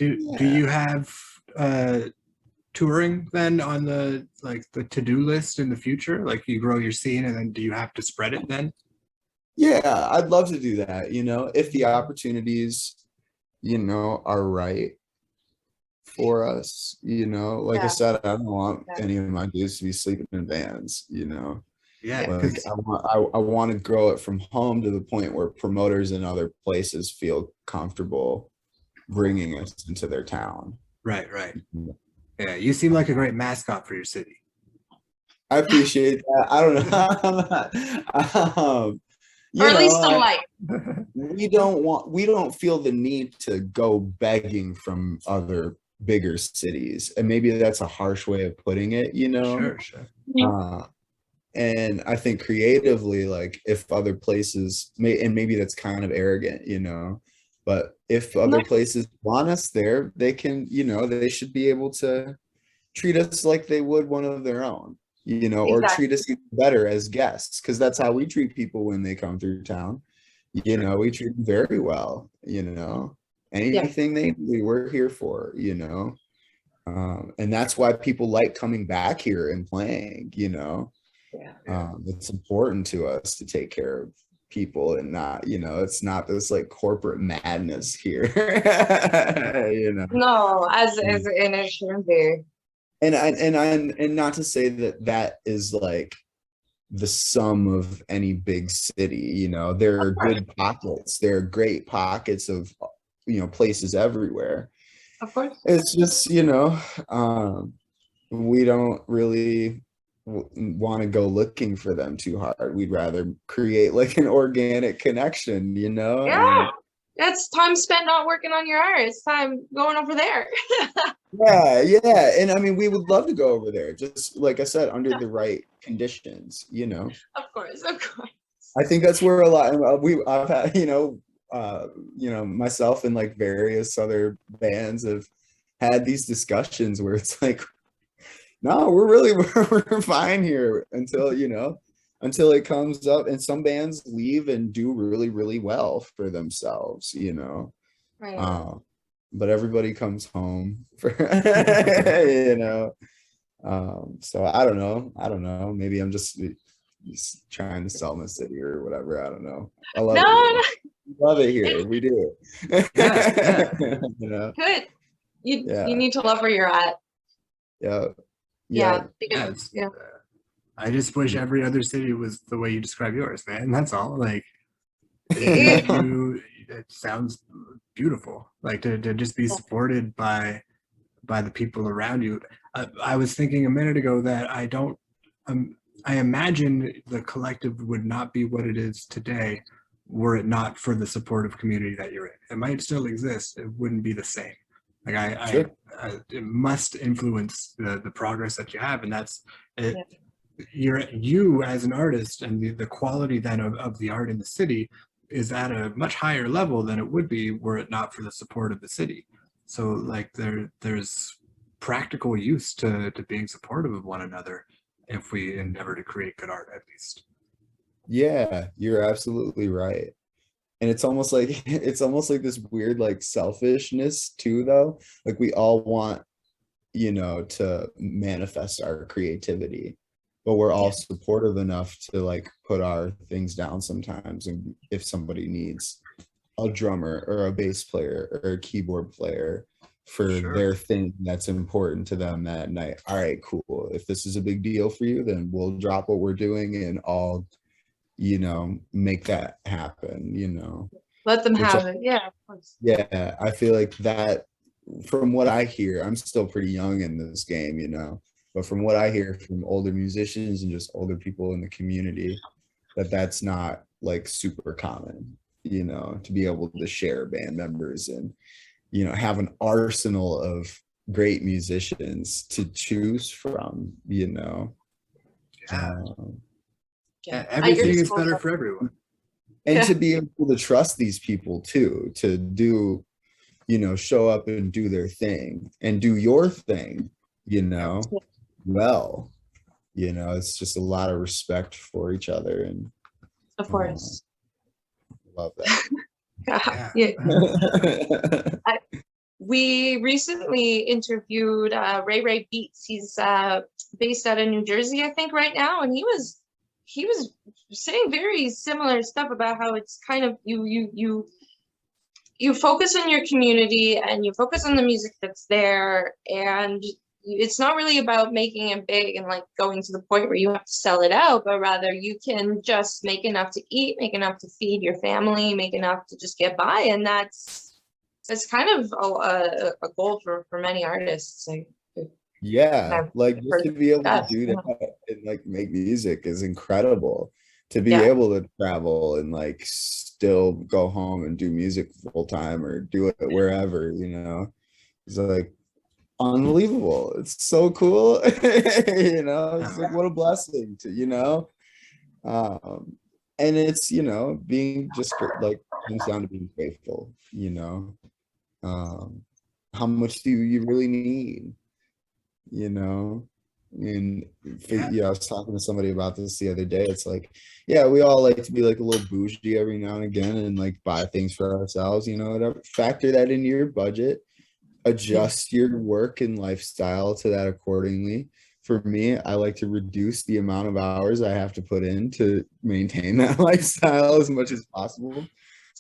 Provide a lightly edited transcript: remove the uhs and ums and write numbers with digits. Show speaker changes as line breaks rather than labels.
Do you have touring then on the to-do list in the future? Like you grow your scene and then do you have to spread it then?
Yeah, I'd love to do that, if the opportunities, are right for us, like I said, I don't want any of my dudes to be sleeping in vans,
Yeah,
like I want to grow it from home to the point where promoters in other places feel comfortable bringing us into their town.
Right. Yeah, you seem like a great mascot for your city.
I appreciate that. I don't know.
Or at least some light.
We don't feel the need to go begging from other bigger cities, and maybe that's a harsh way of putting it,
Sure.
And I think creatively, like if other places and maybe that's kind of arrogant, but if other places want us there, they can, they should be able to treat us like they would one of their own, or treat us even better as guests, because that's how we treat people when they come through town. We treat them very well, anything they need, we're here for, and that's why people like coming back here and playing, it's important to us to take care of people and not, it's not this like corporate madness here.
No, as and it shouldn't be.
And not to say that is like the sum of any big city, there are good pockets, there are great pockets of places everywhere.
Of course.
It's just we don't really want to go looking for them too hard. We'd rather create like an organic connection,
Yeah. That's time spent not working on your art. It's time going over there.
Yeah. And I mean, we would love to go over there, just like I said, under the right conditions,
Of course.
I think that's where a lot I've had, myself and like various other bands have had these discussions where it's like, no, we're fine here until it comes up, and some bands leave and do really, really well for themselves,
Right.
But everybody comes home for, so I don't know. Maybe I'm just trying to sell my city or whatever. I don't know. I love it. Love it here. We do.
Yeah. Good. You need to love where you're at.
Yeah.
I just wish every other city was the way you describe yours, man. That's all. Like, it sounds beautiful. Like to just be supported by the people around you. I was thinking a minute ago that I imagine the collective would not be what it is today were it not for the supportive community that you're in. It might still exist. It wouldn't be the same. Like
Sure.
It must influence the progress that you have, and that's it. You as an artist, and the quality then of the art in the city is at a much higher level than it would be were it not for the support of the city. So like there's practical use to being supportive of one another if we endeavor to create good art, at least.
Yeah, you're absolutely right. And it's almost like this weird like selfishness too, though. Like we all want, to manifest our creativity, but we're all supportive enough to like put our things down sometimes. And if somebody needs a drummer or a bass player or a keyboard player for their thing that's important to them that night, all right, cool. If this is a big deal for you, then we'll drop what we're doing and all make that happen,
let them have it. Yeah, of course.
Yeah, I feel like that, from what I hear, I'm still pretty young in this game, but from what I hear from older musicians and just older people in the community, that's not like super common, to be able to share band members and have an arsenal of great musicians to choose from.
Everything is better for everyone.
And to be able to trust these people too, to do, show up and do their thing and do your thing, well, it's just a lot of respect for each other. And
of course,
love that.
we recently interviewed Ray Ray Beats. He's based out of New Jersey, I think, right now, and he was saying very similar stuff about how it's kind of you focus on your community and you focus on the music that's there, and it's not really about making it big and like going to the point where you have to sell it out, but rather you can just make enough to eat, make enough to feed your family, make enough to just get by, and that's kind of a goal for many artists.
Yeah, like just to be able to do that and like make music is incredible. To be able to travel and like still go home and do music full time or do it wherever, you know, it's like unbelievable. It's so cool. You know, it's like what a blessing to, you know. And it's, you know, being just like comes down to being faithful, you know. How much do you really need, you know? And yeah, I was talking to somebody about this the other day. It's like, yeah, we all like to be like a little bougie every now and again and like buy things for ourselves, you know, whatever. Factor that into your budget, adjust your work and lifestyle to that accordingly. For me, I like to reduce the amount of hours I have to put in to maintain that lifestyle as much as possible.